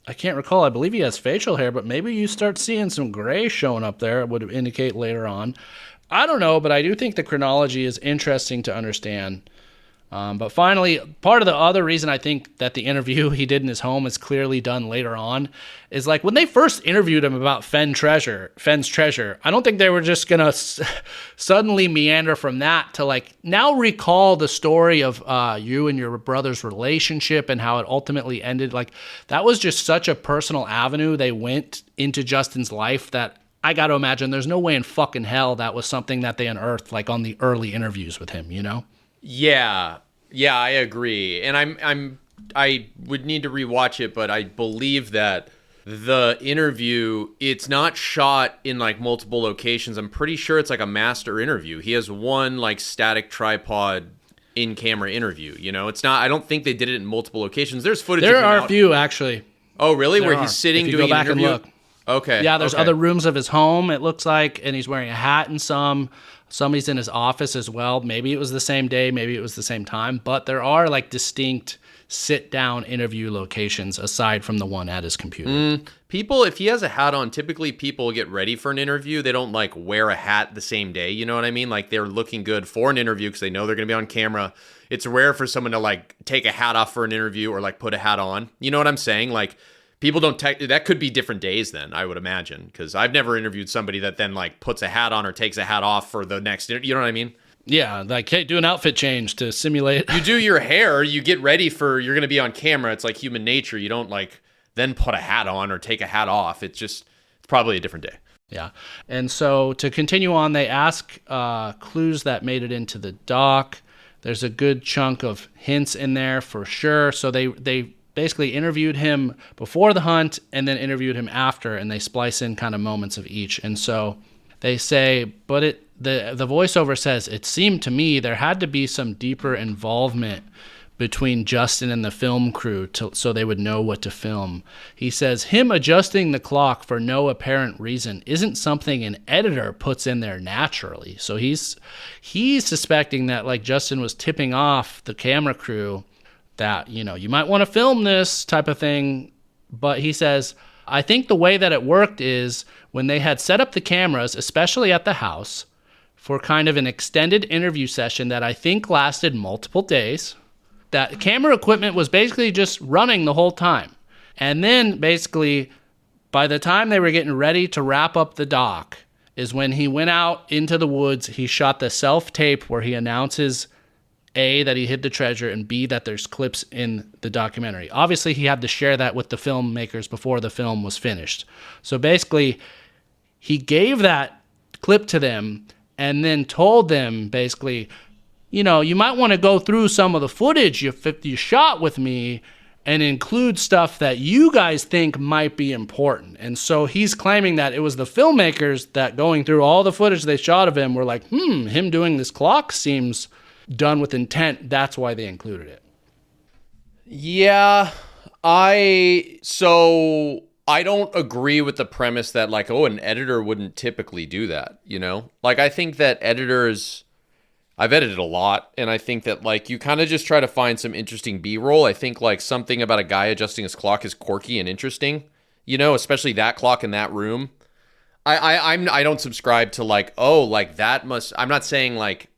S1: I can't recall. I believe he has facial hair, but maybe you start seeing some gray showing up there. It would indicate later on. I don't know, but I do think the chronology is interesting to understand. But finally, part of the other reason I think that the interview he did in his home is clearly done later on is like when they first interviewed him about Fenn's treasure, I don't think they were just going to suddenly meander from that to like now recall the story of you and your brother's relationship and how it ultimately ended. Like that was just such a personal avenue they went into Justin's life that I got to imagine there's no way in fucking hell that was something that they unearthed like on the early interviews with him,
S2: Yeah, I agree. And I would need to rewatch it, but I believe that the interview, it's not shot in like multiple locations. I'm pretty sure it's like a master interview. He has one like static tripod in-camera interview, It's not, I don't think they did it in multiple locations. There's footage of him
S1: There are a few actually.
S2: Oh, really? Where he's sitting doing an interview?
S1: And look.
S2: Okay.
S1: Yeah, there's other rooms of his home, it looks like, and he's wearing a hat in some. Somebody's in his office as well. Maybe it was the same day, maybe it was the same time, but there are like distinct sit-down interview locations aside from the one at his computer.
S2: People, if he has a hat on, typically people get ready for an interview. They don't like wear a hat the same day, you know what I mean? Like they're looking good for an interview because they know they're going to be on camera. It's rare for someone to like take a hat off for an interview or like put a hat on. You know what I'm saying? Like people don't that could be different days then, I would imagine, because I've never interviewed somebody that then like puts a hat on or takes a hat off for the next interview. You know what I mean?
S1: Yeah, like, hey, do an outfit change to simulate.
S2: You do your hair, you get ready for, you're going to be on camera. It's like human nature. You don't like then put a hat on or take a hat off. It's probably a different day.
S1: Yeah. And so to continue on, they ask clues that made it into the doc. There's a good chunk of hints in there for sure. So they basically interviewed him before the hunt and then interviewed him after, and they splice in kind of moments of each. And so they say, but the voiceover says, it seemed to me there had to be some deeper involvement between Justin and the film crew so they would know what to film. He says, him adjusting the clock for no apparent reason isn't something an editor puts in there naturally. So he's suspecting that like Justin was tipping off the camera crew that, you might want to film this type of thing. But he says, I think the way that it worked is when they had set up the cameras, especially at the house, for kind of an extended interview session that I think lasted multiple days, that camera equipment was basically just running the whole time. And then basically, by the time they were getting ready to wrap up the doc, is when he went out into the woods, he shot the self-tape where he announces A, that he hid the treasure, and B, that there's clips in the documentary. Obviously, he had to share that with the filmmakers before the film was finished. So basically, he gave that clip to them and then told them, basically, you might want to go through some of the footage you shot with me and include stuff that you guys think might be important. And so he's claiming that it was the filmmakers that going through all the footage they shot of him were like, him doing this clock seems done with intent. That's why they included it.
S2: Yeah, I don't agree with the premise that like, an editor wouldn't typically do that, Like I think that editors, I've edited a lot, and I think that like you kind of just try to find some interesting B-roll. I think like something about a guy adjusting his clock is quirky and interesting, especially that clock in that room. I don't subscribe to like, that must, I'm not saying like,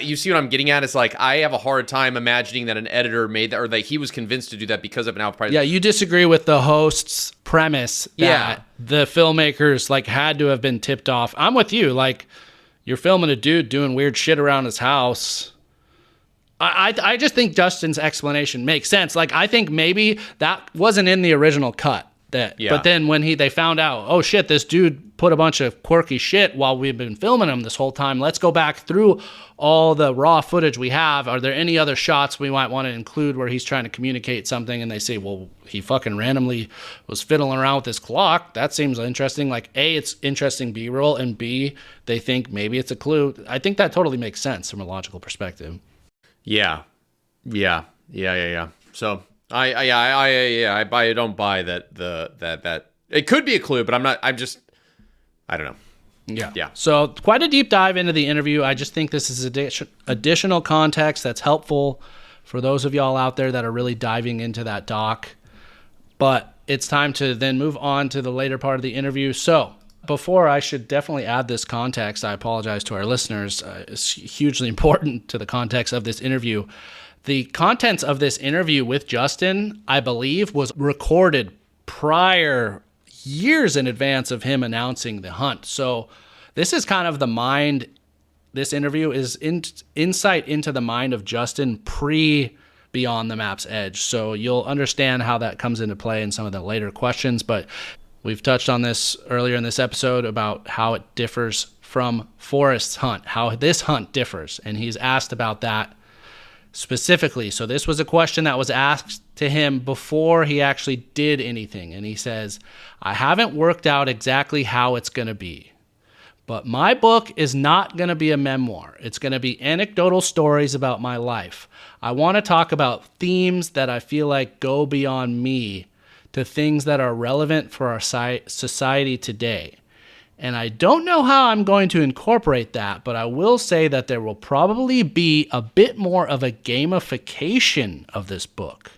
S2: you see what I'm getting at? Is like I have a hard time imagining that an editor made that, or that he was convinced to do that because of an outcry.
S1: Yeah, you disagree with the host's premise that the filmmakers like had to have been tipped off. I'm with you. Like you're filming a dude doing weird shit around his house. I just think Justin's explanation makes sense. Like I think maybe that wasn't in the original cut. But then when they found out, oh shit, this dude put a bunch of quirky shit while we've been filming him this whole time. Let's go back through all the raw footage we have. Are there any other shots we might want to include where he's trying to communicate something? And they say, well, he fucking randomly was fiddling around with his clock. That seems interesting. Like, A, it's interesting B-roll, and B, they think maybe it's a clue. I think that totally makes sense from a logical perspective.
S2: Yeah. So I don't buy that it could be a clue, but I don't know. Yeah.
S1: So quite a deep dive into the interview. I just think this is additional context that's helpful for those of y'all out there that are really diving into that doc. But it's time to then move on to the later part of the interview. So before, I should definitely add this context. I apologize to our listeners. It's hugely important to the context of this interview. The contents of this interview with Justin, I believe, was recorded years in advance of him announcing the hunt. So this is kind of this interview is insight into the mind of Justin Beyond the Map's Edge. So you'll understand how that comes into play in some of the later questions, but we've touched on this earlier in this episode about how it differs from Forrest's hunt, how this hunt differs, and he's asked about that specifically. So this was a question that was asked to him before he actually did anything. And he says, I haven't worked out exactly how it's going to be, but my book is not going to be a memoir. It's going to be anecdotal stories about my life. I want to talk about themes that I feel like go beyond me to things that are relevant for our society today. And I don't know how I'm going to incorporate that, but I will say that there will probably be a bit more of a gamification of this book.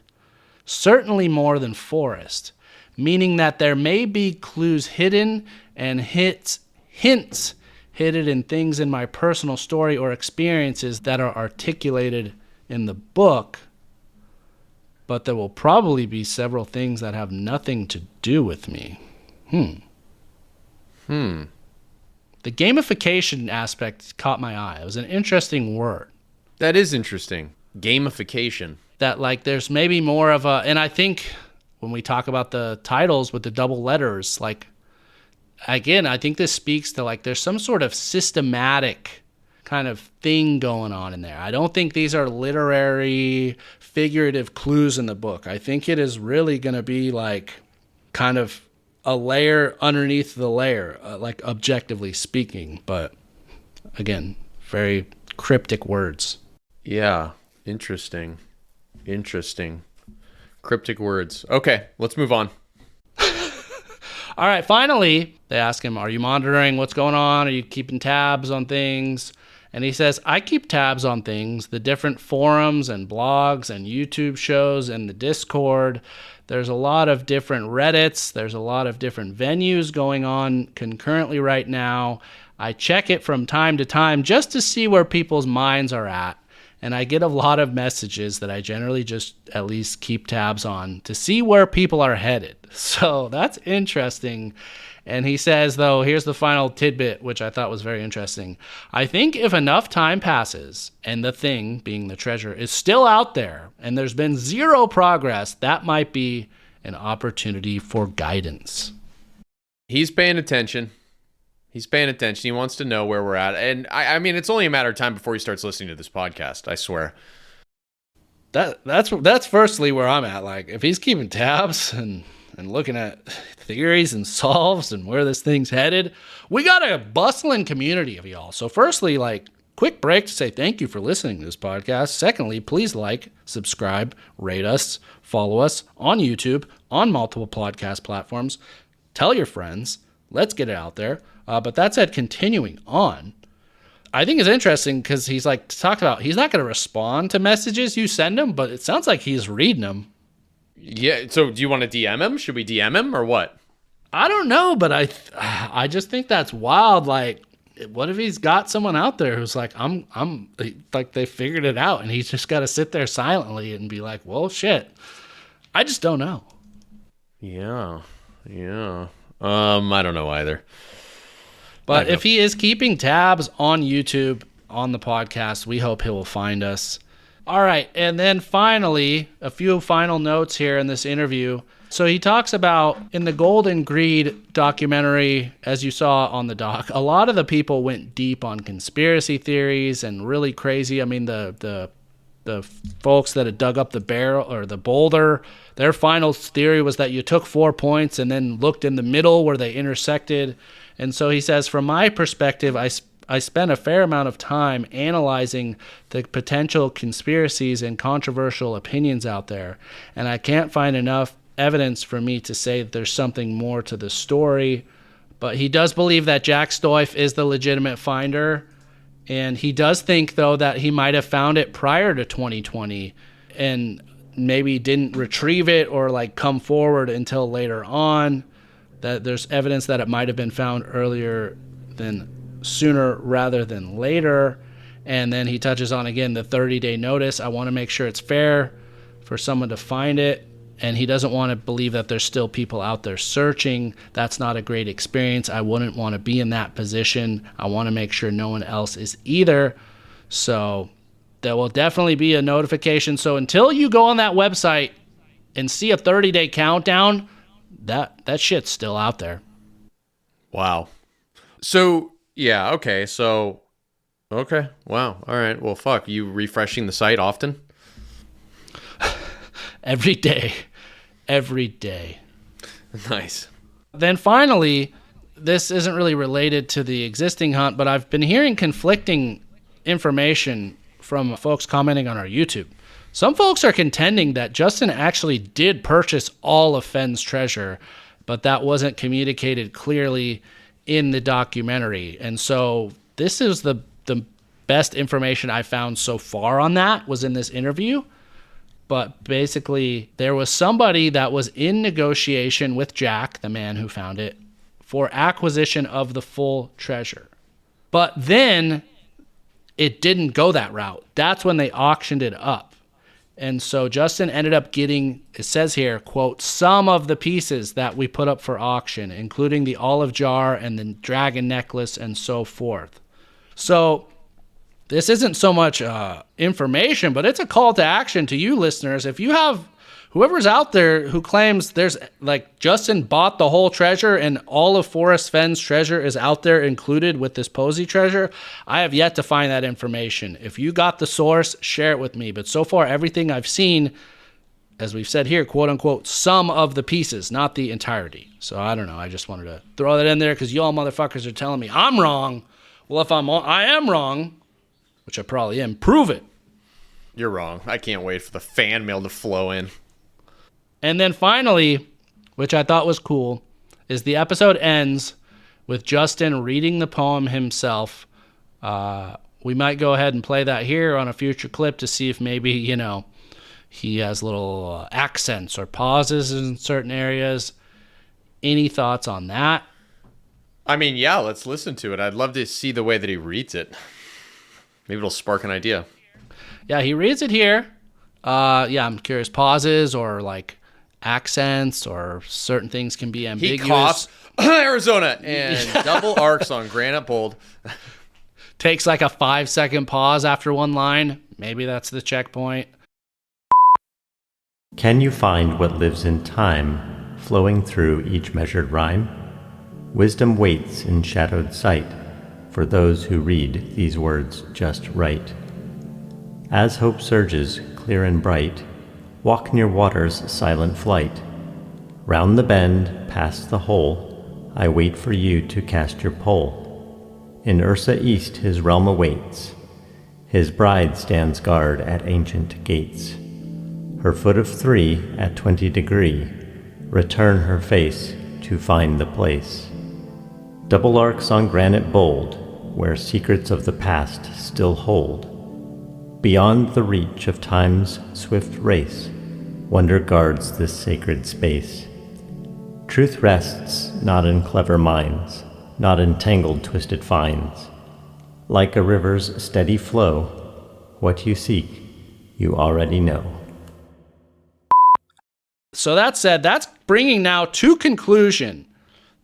S1: Certainly more than Forrest, meaning that there may be clues hidden and hints hidden in things in my personal story or experiences that are articulated in the book, but there will probably be several things that have nothing to do with me. The gamification aspect caught my eye. It was an interesting word.
S2: That is interesting. Gamification.
S1: That like there's maybe more of a, and I think when we talk about the titles with the double letters, like again, I think this speaks to like there's some sort of systematic kind of thing going on in there. I don't think these are literary, figurative clues in the book. I think it is really going to be like kind of a layer underneath the layer, like objectively speaking. But again, very cryptic words.
S2: Yeah, interesting. Cryptic words. Okay, let's move on.
S1: All right, finally, they ask him, are you monitoring what's going on? Are you keeping tabs on things? And he says, I keep tabs on things, the different forums and blogs and YouTube shows and the Discord. There's a lot of different Reddits. There's a lot of different venues going on concurrently right now. I check it from time to time just to see where people's minds are at. And I get a lot of messages that I generally just at least keep tabs on to see where people are headed. So that's interesting. And he says, though, here's the final tidbit, which I thought was very interesting. I think if enough time passes and the thing, being the treasure, is still out there and there's been zero progress, that might be an opportunity for guidance.
S2: He's paying attention. He wants to know where we're at. And I mean, it's only a matter of time before he starts listening to this podcast, I swear.
S1: That's firstly where I'm at. Like, if he's keeping tabs and looking at theories and solves and where this thing's headed, we got a bustling community of y'all. So firstly, like, quick break to say thank you for listening to this podcast. Secondly, please like, subscribe, rate us, follow us on YouTube, on multiple podcast platforms. Tell your friends. Let's get it out there. But that said, continuing on, I think it's interesting because he's like talked about he's not going to respond to messages you send him, but it sounds like he's reading them.
S2: Yeah. So do you want to DM him? Should we DM him or what?
S1: I don't know, but I just think that's wild. Like, what if he's got someone out there who's like, I'm like they figured it out, and he's just got to sit there silently and be like, well, shit, I just don't know.
S2: Yeah. I don't know either.
S1: But if he is keeping tabs on YouTube, on the podcast, we hope he will find us. All right, and then finally, a few final notes here in this interview. So he talks about in the Golden Greed documentary, as you saw on the doc, a lot of the people went deep on conspiracy theories and really crazy. I mean, the folks that had dug up the barrel or the boulder, their final theory was that you took 4 points and then looked in the middle where they intersected. And so he says, from my perspective, I spent a fair amount of time analyzing the potential conspiracies and controversial opinions out there, and I can't find enough evidence for me to say that there's something more to the story. But he does believe that Jack Stoife is the legitimate finder, and he does think, though, that he might have found it prior to 2020 and maybe didn't retrieve it or like come forward until later on, that there's evidence that it might have been found sooner rather than later. And then he touches on, again, the 30-day notice. I want to make sure it's fair for someone to find it, and he doesn't want to believe that there's still people out there searching. That's not a great experience. I wouldn't want to be in that position. I want to make sure no one else is either. So there will definitely be a notification. So until you go on that website and see a 30-day countdown, that shit's still out there.
S2: Wow. So yeah, okay, so, okay, wow, all right, well, fuck, you refreshing the site often?
S1: Every day.
S2: Nice.
S1: Then finally, this isn't really related to the existing hunt, but I've been hearing conflicting information from folks commenting on our YouTube. Some folks are contending that Justin actually did purchase all of Fenn's treasure, but that wasn't communicated clearly in the documentary. And so this is the best information I found so far on that was in this interview. But basically, there was somebody that was in negotiation with Jack, the man who found it, for acquisition of the full treasure. But then it didn't go that route. That's when they auctioned it up. And so Justin ended up getting, it says here, quote, some of the pieces that we put up for auction, including the olive jar and the dragon necklace and so forth. So this isn't so much information, but it's a call to action to you listeners. If you have whoever's out there who claims there's like Justin bought the whole treasure and all of Forrest Fenn's treasure is out there included with this Posey treasure, I have yet to find that information. If you got the source, share it with me. But so far, everything I've seen, as we've said here, quote unquote, some of the pieces, not the entirety. So I don't know. I just wanted to throw that in there because y'all motherfuckers are telling me I'm wrong. Well, if I am wrong, which I probably am, prove it.
S2: You're wrong. I can't wait for the fan mail to flow in.
S1: And then finally, which I thought was cool, is the episode ends with Justin reading the poem himself. We might go ahead and play that here on a future clip to see if maybe, he has little accents or pauses in certain areas. Any thoughts on that?
S2: I mean, yeah, let's listen to it. I'd love to see the way that he reads it. Maybe it'll spark an idea.
S1: Yeah, he reads it here. I'm curious. Pauses or like accents or certain things can be ambiguous.
S2: He coughs, Arizona, and double arcs on granite bold.
S1: Takes like a 5-second pause after one line. Maybe that's the checkpoint.
S3: Can you find what lives in time, flowing through each measured rhyme? Wisdom waits in shadowed sight for those who read these words just right. As hope surges, clear and bright, walk near water's silent flight. Round the bend, past the hole, I wait for you to cast your pole. In Ursa East his realm awaits. His bride stands guard at ancient gates. Her foot of 3 at 20 degree, return her face to find the place. Double arcs on granite bold, where secrets of the past still hold. Beyond the reach of time's swift race, wonder guards this sacred space. Truth rests not in clever minds, not in tangled twisted finds. Like a river's steady flow, what you seek, you already know.
S1: So that said, that's bringing now to conclusion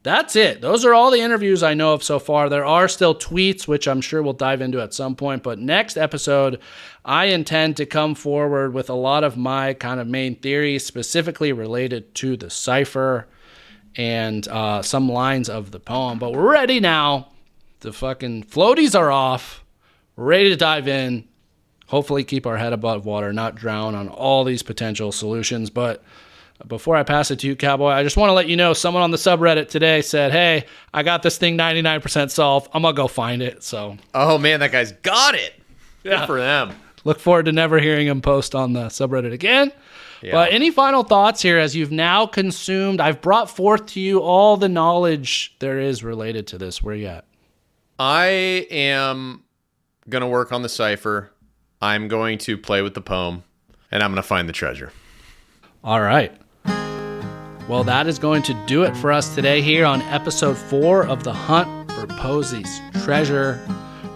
S1: that's it. Those are all the interviews I know of so far. There are still tweets, which I'm sure we'll dive into at some point. But next episode, I intend to come forward with a lot of my kind of main theories, specifically related to the cipher and some lines of the poem. But we're ready now. The fucking floaties are off. We're ready to dive in. Hopefully keep our head above water, not drown on all these potential solutions. But before I pass it to you, Cowboy, I just want to let you know someone on the subreddit today said, hey, I got this thing 99% solved. I'm going to go find it. So,
S2: oh, man, that guy's got it.
S1: Yeah.
S2: Good for them.
S1: Look forward to never hearing him post on the subreddit again.
S2: Yeah.
S1: But any final thoughts here as you've now consumed? I've brought forth to you all the knowledge there is related to this. Where you at?
S2: I am going to work on the cipher. I'm going to play with the poem, and I'm going to find the treasure.
S1: All right. Well, that is going to do it for us today here on episode 4 of The Hunt for Posy's Treasure.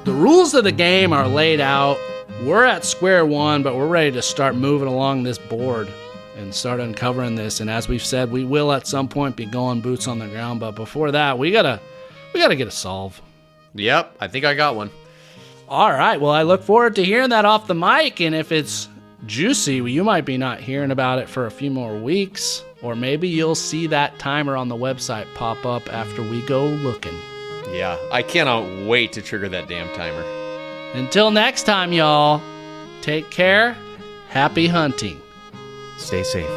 S1: The rules of the game are laid out. We're at square one, but we're ready to start moving along this board and start uncovering this. And as we've said, we will at some point be going boots on the ground. But before that, we gotta get a solve.
S2: Yep, I think I got one.
S1: All right. Well, I look forward to hearing that off the mic. And if it's juicy, you might be not hearing about it for a few more weeks. Or maybe you'll see that timer on the website pop up after we go looking.
S2: Yeah, I cannot wait to trigger that damn timer.
S1: Until next time, y'all, take care. Happy hunting.
S2: Stay safe.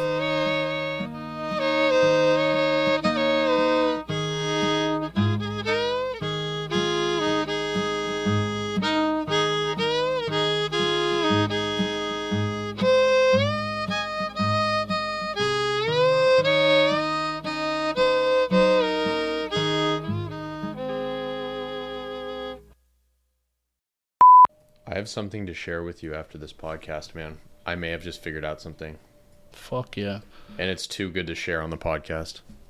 S2: I have something to share with you after this podcast, man. I may have just figured out something.
S1: Fuck yeah.
S2: And it's too good to share on the podcast.